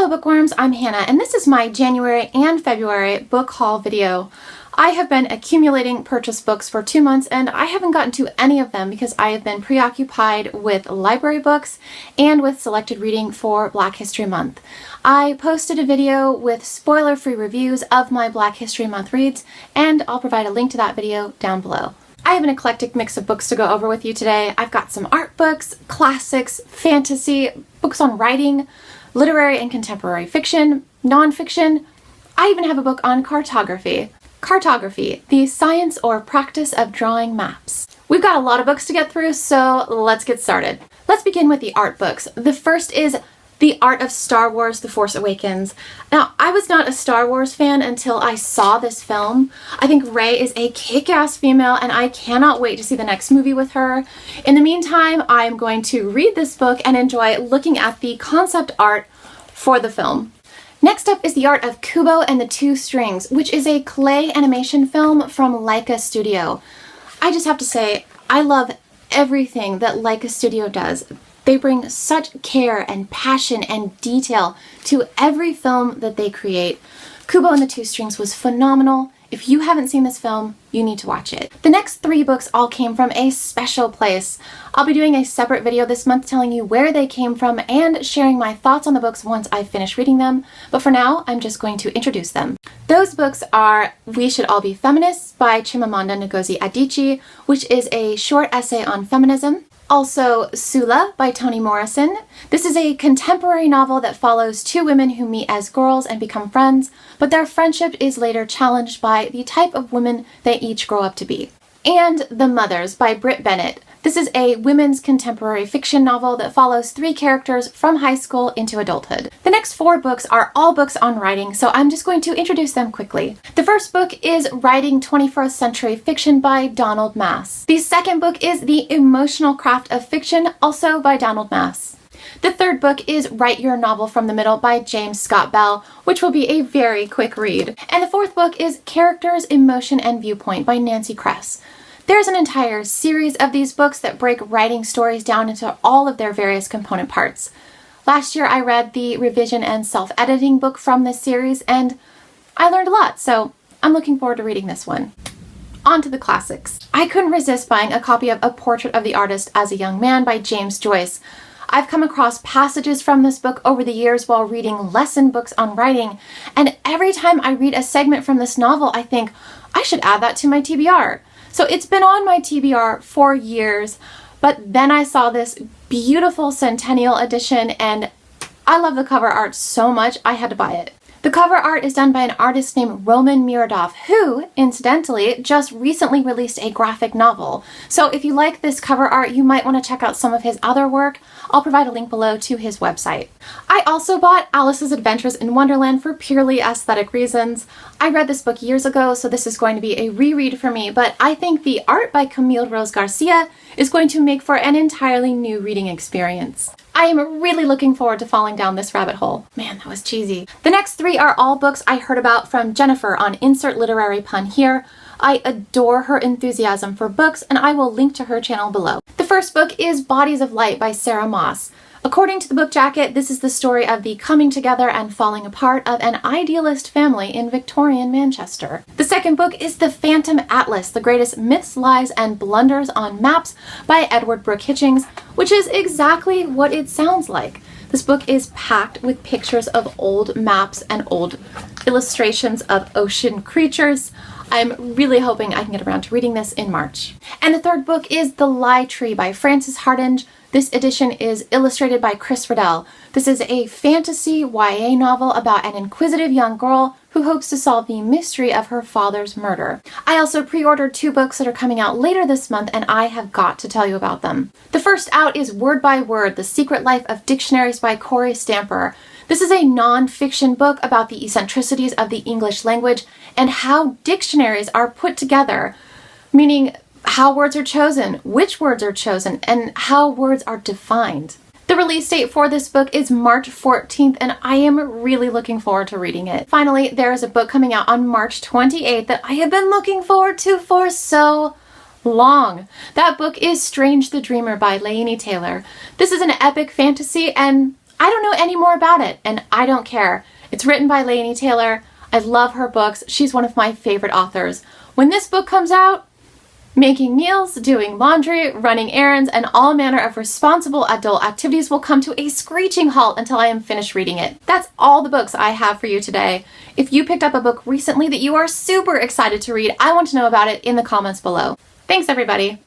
Hello bookworms, I'm Hannah, and this is my January and February book haul video. I have been accumulating purchased books for 2 months and I haven't gotten to any of them because I have been preoccupied with library books and with selected reading for Black History Month. I posted a video with spoiler-free reviews of my Black History Month reads, and I'll provide a link to that video down below. I have an eclectic mix of books to go over with you today. I've got some art books, classics, fantasy, books on writing, literary and contemporary fiction, nonfiction. I even have a book on cartography. Cartography, the science or practice of drawing maps. We've got a lot of books to get through, so let's get started. Let's begin with the art books. The first is The Art of Star Wars: The Force Awakens. Now, I was not a Star Wars fan until I saw this film. I think Rey is a kick-ass female and I cannot wait to see the next movie with her. In the meantime, I'm going to read this book and enjoy looking at the concept art for the film. Next up is The Art of Kubo and the Two Strings, which is a clay animation film from Laika Studio. I just have to say, I love everything that Laika Studio does. They bring such care and passion and detail to every film that they create. Kubo and the Two Strings was phenomenal. If you haven't seen this film, you need to watch it. The next 3 books all came from a special place. I'll be doing a separate video this month telling you where they came from and sharing my thoughts on the books once I've finished reading them, but for now, I'm just going to introduce them. Those books are We Should All Be Feminists by Chimamanda Ngozi Adichie, which is a short essay on feminism. Also, Sula by Toni Morrison. This is a contemporary novel that follows 2 women who meet as girls and become friends, but their friendship is later challenged by the type of women they each grow up to be. And The Mothers by Britt Bennett. This is a women's contemporary fiction novel that follows 3 characters from high school into adulthood. The next 4 books are all books on writing, so I'm just going to introduce them quickly. The first book is Writing 21st Century Fiction by Donald Mass. The second book is The Emotional Craft of Fiction, also by Donald Mass. The third book is Write Your Novel from the Middle by James Scott Bell, which will be a very quick read. And the fourth book is Characters, Emotion, and Viewpoint by Nancy Kress. There's an entire series of these books that break writing stories down into all of their various component parts. Last year I read the revision and self-editing book from this series and I learned a lot, so I'm looking forward to reading this one. On to the classics. I couldn't resist buying a copy of A Portrait of the Artist as a Young Man by James Joyce. I've come across passages from this book over the years while reading lesson books on writing, and every time I read a segment from this novel I think, I should add that to my TBR. So it's been on my TBR for years, but then I saw this beautiful Centennial edition and I love the cover art so much I had to buy it. The cover art is done by an artist named Roman Mirodov, who, incidentally, just recently released a graphic novel. So if you like this cover art, you might want to check out some of his other work. I'll provide a link below to his website. I also bought Alice's Adventures in Wonderland for purely aesthetic reasons. I read this book years ago, so this is going to be a reread for me, but I think the art by Camille Rose Garcia is going to make for an entirely new reading experience. I am really looking forward to falling down this rabbit hole. Man, that was cheesy. The next 3 are all books I heard about from Jennifer on Insert Literary Pun here. I adore her enthusiasm for books and I will link to her channel below. The first book is Bodies of Light by Sarah Moss. According to the book jacket, this is the story of the coming together and falling apart of an idealist family in Victorian Manchester. The second book is The Phantom Atlas, The Greatest Myths, Lies, and Blunders on Maps by Edward Brooke Hitchings, which is exactly what it sounds like. This book is packed with pictures of old maps and old illustrations of ocean creatures. I'm really hoping I can get around to reading this in March. And the third book is The Lie Tree by Frances Hardinge. This edition is illustrated by Chris Riddell. This is a fantasy YA novel about an inquisitive young girl who hopes to solve the mystery of her father's murder. I also pre-ordered 2 books that are coming out later this month and I have got to tell you about them. The first out is Word by Word, The Secret Life of Dictionaries by Corey Stamper. This is a non-fiction book about the eccentricities of the English language and how dictionaries are put together, meaning how words are chosen, which words are chosen, and how words are defined. The release date for this book is March 14th, and I am really looking forward to reading it. Finally, there is a book coming out on March 28th that I have been looking forward to for so long. That book is Strange the Dreamer by Laini Taylor. This is an epic fantasy, and I don't know any more about it, and I don't care. It's written by Laini Taylor. I love her books. She's one of my favorite authors. When this book comes out, making meals, doing laundry, running errands, and all manner of responsible adult activities will come to a screeching halt until I am finished reading it. That's all the books I have for you today. If you picked up a book recently that you are super excited to read, I want to know about it in the comments below. Thanks, everybody.